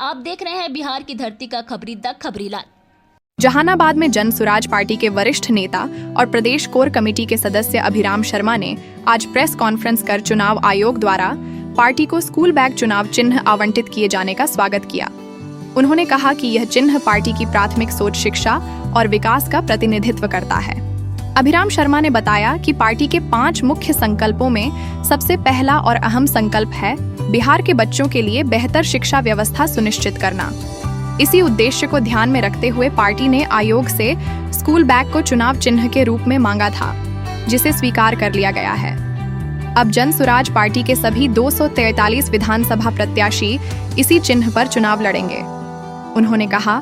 आप देख रहे हैं बिहार की धरती का खबरी द खबरीलाल। जहानाबाद में जन सुराज पार्टी के वरिष्ठ नेता और प्रदेश कोर कमेटी के सदस्य अभिराम शर्मा ने आज प्रेस कॉन्फ्रेंस कर चुनाव आयोग द्वारा पार्टी को स्कूल बैग चुनाव चिन्ह आवंटित किए जाने का स्वागत किया। उन्होंने कहा कि यह चिन्ह पार्टी की प्राथमिक सोच शिक्षा और विकास का प्रतिनिधित्व करता है। अभिराम शर्मा ने बताया कि पार्टी के 5 मुख्य संकल्पों में सबसे पहला और अहम संकल्प है बिहार के बच्चों के लिए बेहतर शिक्षा व्यवस्था सुनिश्चित करना। इसी उद्देश्य को ध्यान में रखते हुए पार्टी ने आयोग से स्कूल बैग को चुनाव चिन्ह के रूप में मांगा था, जिसे स्वीकार कर लिया गया है। अब जन सुराज पार्टी के सभी 243 विधानसभा प्रत्याशी इसी चिन्ह पर चुनाव लड़ेंगे। उन्होंने कहा,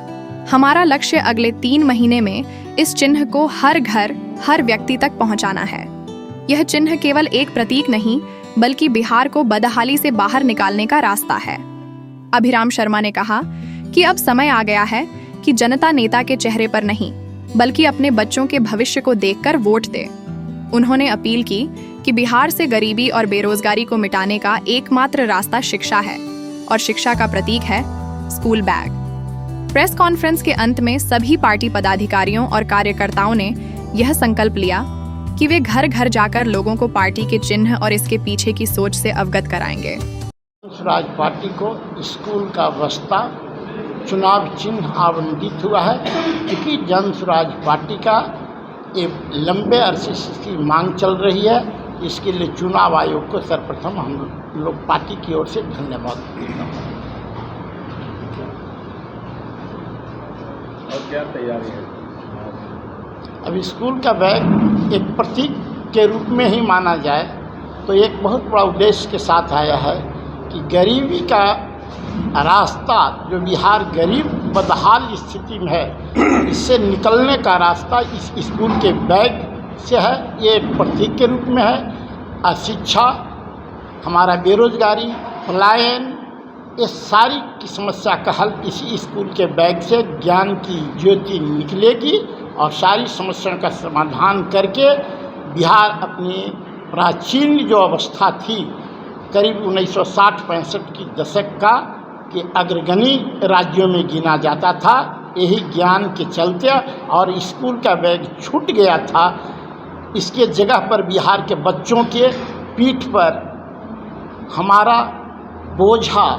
हमारा लक्ष्य अगले 3 महीने में इस चिन्ह को हर घर, हर व्यक्ति तक पहुंचाना है। यह चिन्ह केवल एक प्रतीक नहीं, बल्कि बिहार को बदहाली से बाहर निकालने का रास्ता है। अभिराम शर्मा ने कहा कि अब समय आ गया है कि जनता नेता के चेहरे पर नहीं, बल्कि अपने बच्चों के भविष्य को देखकर वोट दे। उन्होंने अपील की कि बिहार से गरीबी और बेरोजगारी को मिटाने का एकमात्र रास्ता शिक्षा है और शिक्षा का प्रतीक है स्कूल बैग। प्रेस कॉन्फ्रेंस के अंत में सभी पार्टी पदाधिकारियों और कार्यकर्ताओं ने यह संकल्प लिया कि वे घर घर जाकर लोगों को पार्टी के चिन्ह और इसके पीछे की सोच से अवगत कराएंगे। स्वराज पार्टी को स्कूल का बस्ता चुनाव चिन्ह आवंटित हुआ है, क्योंकि जन स्वराज पार्टी का एक लंबे अरसे की मांग चल रही है। इसके लिए चुनाव आयोग को सर्वप्रथम हम लोग पार्टी की ओर से धन्यवाद देता हूँ। और क्या तैयारी है? अब स्कूल का बैग एक प्रतीक के रूप में ही माना जाए तो एक बहुत बड़ा उद्देश्य के साथ आया है कि गरीबी का रास्ता, जो बिहार गरीब बदहाल स्थिति में है, इससे निकलने का रास्ता इस स्कूल के बैग से है। ये एक प्रतीक के रूप में है। शिक्षा, हमारा बेरोजगारी, पलायन, ये सारी की समस्या का हल इसी स्कूल के बैग से ज्ञान की ज्योति निकलेगी और सारी समस्याओं का समाधान करके बिहार अपनी प्राचीन जो अवस्था थी, करीब 1960-65 की दशक का, कि अग्रगणी राज्यों में गिना जाता था, यही ज्ञान के चलते और स्कूल का बैग छूट गया था। इसके जगह पर बिहार के बच्चों के पीठ पर हमारा बोझा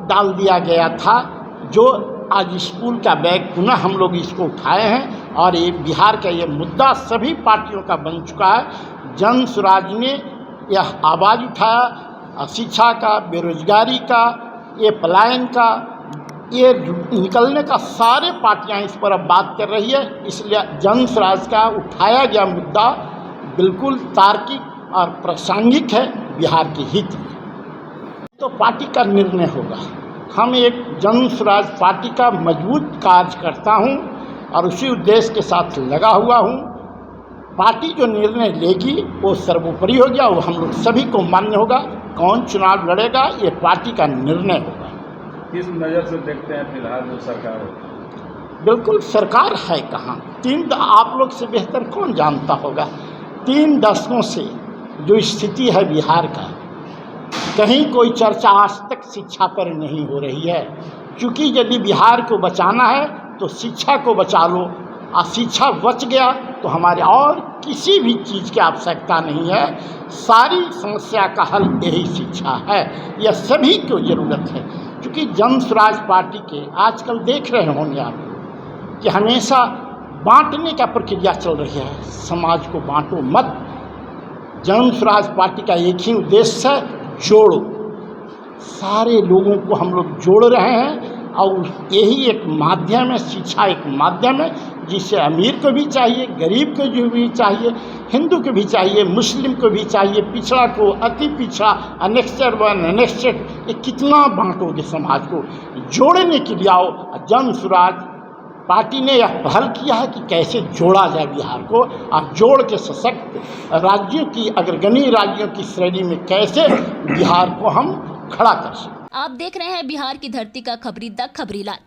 डाल दिया गया था, जो आज स्कूल का बैग पुनः हम लोग इसको उठाए हैं और ये बिहार का ये मुद्दा सभी पार्टियों का बन चुका है। जन स्वराज ने यह आवाज़ उठाया, शिक्षा का, बेरोजगारी का, ये पलायन का, ये निकलने का सारे पार्टियां इस पर अब बात कर रही है। इसलिए जन स्वराज का उठाया गया मुद्दा बिल्कुल तार्किक और प्रासंगिक है बिहार के हित में। तो पार्टी का निर्णय होगा। हम एक जन स्वराज पार्टी का मजबूत कार्यकर्ता हूँ और उसी उद्देश्य के साथ लगा हुआ हूँ। पार्टी जो निर्णय लेगी वो सर्वोपरि हो गया, वो हम लोग सभी को मान्य होगा। कौन चुनाव लड़ेगा ये पार्टी का निर्णय होगा। किस नज़र से देखते हैं फिलहाल जो सरकार है? बिल्कुल सरकार है कहाँ, आप लोग से बेहतर कौन जानता होगा। 3 दशकों से जो स्थिति है बिहार का, कहीं कोई चर्चा आज तक शिक्षा पर नहीं हो रही है। क्योंकि यदि बिहार को बचाना है तो शिक्षा को बचा लो, और शिक्षा बच गया तो हमारे और किसी भी चीज़ की आवश्यकता नहीं है। सारी समस्या का हल यही शिक्षा है, यह सभी को ज़रूरत है। क्योंकि जन स्वराज पार्टी के आजकल देख रहे होंगे आप कि हमेशा बांटने का प्रक्रिया चल रही है। समाज को बांटो मत। जन स्वराज पार्टी का एक ही उद्देश्य है, जोड़ो। सारे लोगों को हम लोग जोड़ रहे हैं और यही एक माध्यम है, शिक्षा एक माध्यम है, जिसे अमीर को भी चाहिए, गरीब को भी चाहिए, हिंदू को भी चाहिए, मुस्लिम को भी चाहिए, पिछड़ा को, अति पिछड़ा, अनेक्स्टेड 1, अनेक्स्टेड, ये कितना बांटोगे समाज को। जोड़ने के लिए आओ। जन स्वराज पार्टी ने यह पहल किया है कि कैसे जोड़ा जाए बिहार को, और जोड़ के सशक्त राज्यों की, अग्रगणी राज्यों की श्रेणी में कैसे बिहार को हम खड़ा कर सकें। आप देख रहे हैं बिहार की धरती का खबरी द खबरीलाल।